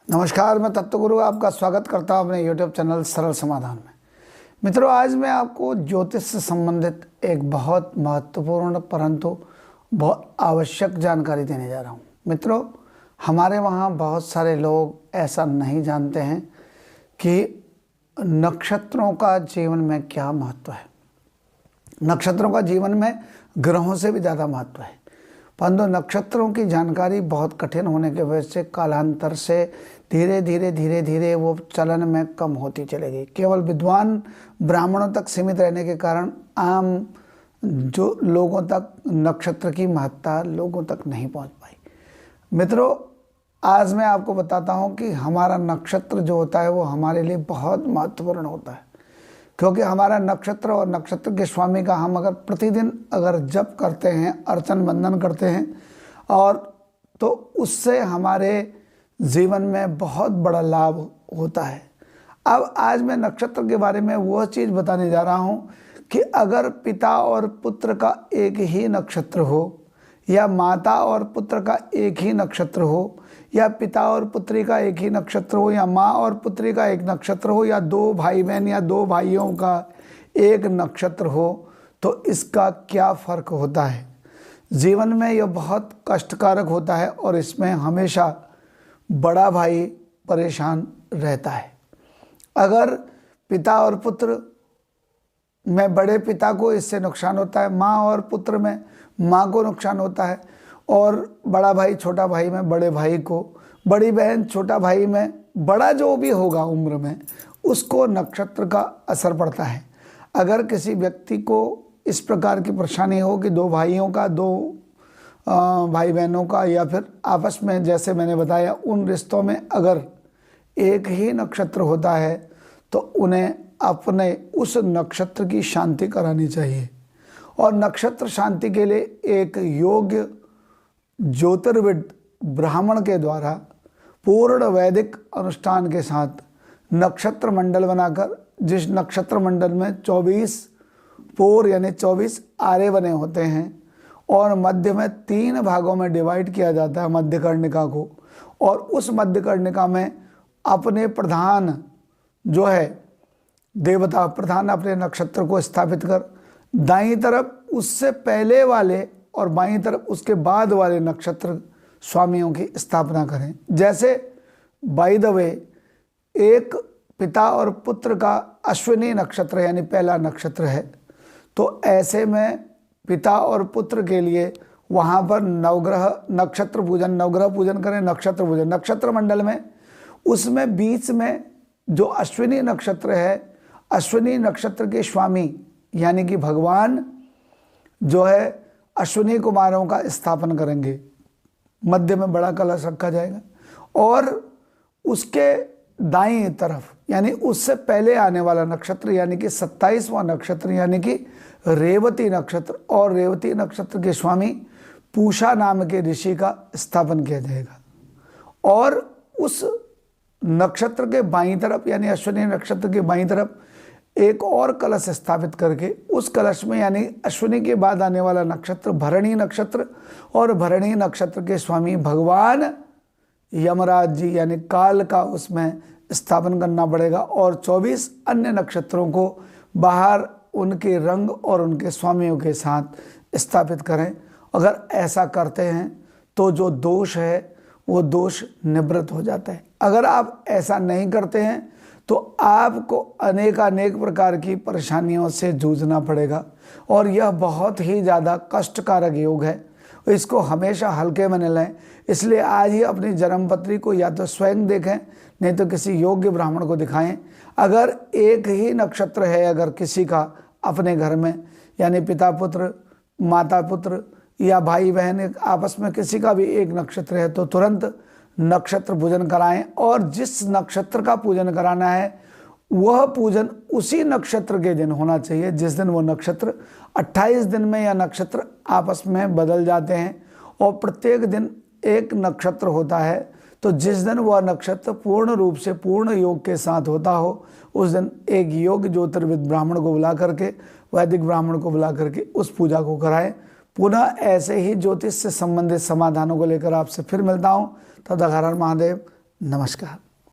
नमस्कार, मैं तत्वगुरु आपका स्वागत करता हूं अपने YouTube चैनल सरल समाधान में। मित्रों, आज मैं आपको ज्योतिष से संबंधित एक बहुत महत्वपूर्ण परंतु बहुत आवश्यक जानकारी देने जा रहा हूं। मित्रों, हमारे वहां बहुत सारे लोग ऐसा नहीं जानते हैं कि नक्षत्रों का जीवन में क्या महत्व है। नक्षत्रों का जीवन में ग्रहों से भी ज़्यादा महत्व है, परंतु नक्षत्रों की जानकारी बहुत कठिन होने की वजह से कालांतर से धीरे धीरे वो चलन में कम होती चली गई। केवल विद्वान ब्राह्मणों तक सीमित रहने के कारण आम जो लोगों तक नक्षत्र की महत्ता लोगों तक नहीं पहुंच पाई। मित्रों, आज मैं आपको बताता हूं कि हमारा नक्षत्र जो होता है वो हमारे लिए बहुत महत्वपूर्ण होता है, क्योंकि हमारा नक्षत्र और नक्षत्र के स्वामी का हम अगर प्रतिदिन जप करते हैं, अर्चन बंदन करते हैं और तो उससे हमारे जीवन में बहुत बड़ा लाभ होता है। अब आज मैं नक्षत्र के बारे में वह चीज़ बताने जा रहा हूँ कि अगर पिता और पुत्र का एक ही नक्षत्र हो, या माता और पुत्र का एक ही नक्षत्र हो, या पिता और पुत्री का एक ही नक्षत्र हो, या माँ और पुत्री का एक नक्षत्र हो, या दो भाई बहन या दो भाइयों का एक नक्षत्र हो, तो इसका क्या फ़र्क होता है। जीवन में यह बहुत कष्टकारक होता है और इसमें हमेशा बड़ा भाई परेशान रहता है। अगर पिता और पुत्र में बड़े पिता को इससे नुकसान होता है, माँ और पुत्र में माँ को नुकसान होता है, और बड़ा भाई छोटा भाई में बड़े भाई को, बड़ी बहन छोटा भाई में, बड़ा जो भी होगा उम्र में उसको नक्षत्र का असर पड़ता है। अगर किसी व्यक्ति को इस प्रकार की परेशानी हो कि दो भाइयों का, दो भाई बहनों का, या फिर आपस में जैसे मैंने बताया उन रिश्तों में अगर एक ही नक्षत्र होता है तो उन्हें अपने उस नक्षत्र की शांति करानी चाहिए। और नक्षत्र शांति के लिए एक योग्य ज्योतिर्विद ब्राह्मण के द्वारा पूर्ण वैदिक अनुष्ठान के साथ नक्षत्र मंडल बनाकर, जिस नक्षत्र मंडल में 24 पोर यानी 24 आरे बने होते हैं और मध्य में 3 भागों में डिवाइड किया जाता है मध्यकर्णिका को, और उस मध्यकर्णिका में अपने प्रधान जो है देवता प्रधान अपने नक्षत्र को स्थापित कर दाईं तरफ उससे पहले वाले और बाईं तरफ उसके बाद वाले नक्षत्र स्वामियों की स्थापना करें। जैसे बाय द वे, एक पिता और पुत्र का अश्विनी नक्षत्र यानी पहला नक्षत्र है, तो ऐसे में पिता और पुत्र के लिए वहाँ पर नवग्रह नक्षत्र पूजन, नवग्रह पूजन करें, नक्षत्र पूजन नक्षत्र मंडल में। उसमें बीच में जो अश्विनी नक्षत्र है, अश्विनी नक्षत्र के स्वामी यानी कि भगवान जो है अश्विनी कुमारों का स्थापन करेंगे। मध्य में बड़ा कलश रखा जाएगा और उसके दाईं तरफ यानी उससे पहले आने वाला नक्षत्र यानी कि 27वां नक्षत्र यानी कि रेवती नक्षत्र, और रेवती नक्षत्र के स्वामी पूषा नाम के ऋषि का स्थापन किया जाएगा। और उस नक्षत्र के बाईं तरफ यानी अश्विनी नक्षत्र के बाईं तरफ एक और कलश स्थापित करके उस कलश में यानी अश्विनी के बाद आने वाला नक्षत्र भरणी नक्षत्र, और भरणी नक्षत्र के स्वामी भगवान यमराज जी यानी काल का उसमें स्थापन करना पड़ेगा। और 24 अन्य नक्षत्रों को बाहर उनके रंग और उनके स्वामियों के साथ स्थापित करें। अगर ऐसा करते हैं तो जो दोष है वो दोष निवृत्त हो जाता है। अगर आप ऐसा नहीं करते हैं तो आपको अनेक प्रकार की परेशानियों से जूझना पड़ेगा, और यह बहुत ही ज़्यादा कष्टकारक योग है। इसको हमेशा हल्के में न लें। इसलिए आज ही अपनी जन्मपत्री को या तो स्वयं देखें, नहीं तो किसी योग्य ब्राह्मण को दिखाएं। अगर एक ही नक्षत्र है अगर किसी का अपने घर में, यानी पिता पुत्र, माता पुत्र या भाई बहन आपस में किसी का भी एक नक्षत्र है, तो तुरंत नक्षत्र पूजन कराएं। और जिस नक्षत्र का पूजन कराना है वह पूजन उसी नक्षत्र के दिन होना चाहिए जिस दिन वो नक्षत्र 28 दिन में या नक्षत्र आपस में बदल जाते हैं, और प्रत्येक दिन एक नक्षत्र होता है। तो जिस दिन वह नक्षत्र पूर्ण रूप से पूर्ण योग के साथ होता हो उस दिन एक योग ज्योतिर्विद ब्राह्मण को बुला करके, वैदिक ब्राह्मण को बुला करके उस पूजा को कराएं। पुनः ऐसे ही ज्योतिष से संबंधित समाधानों को लेकर आपसे फिर मिलता हूँ। तद हर हर महादेव, नमस्कार।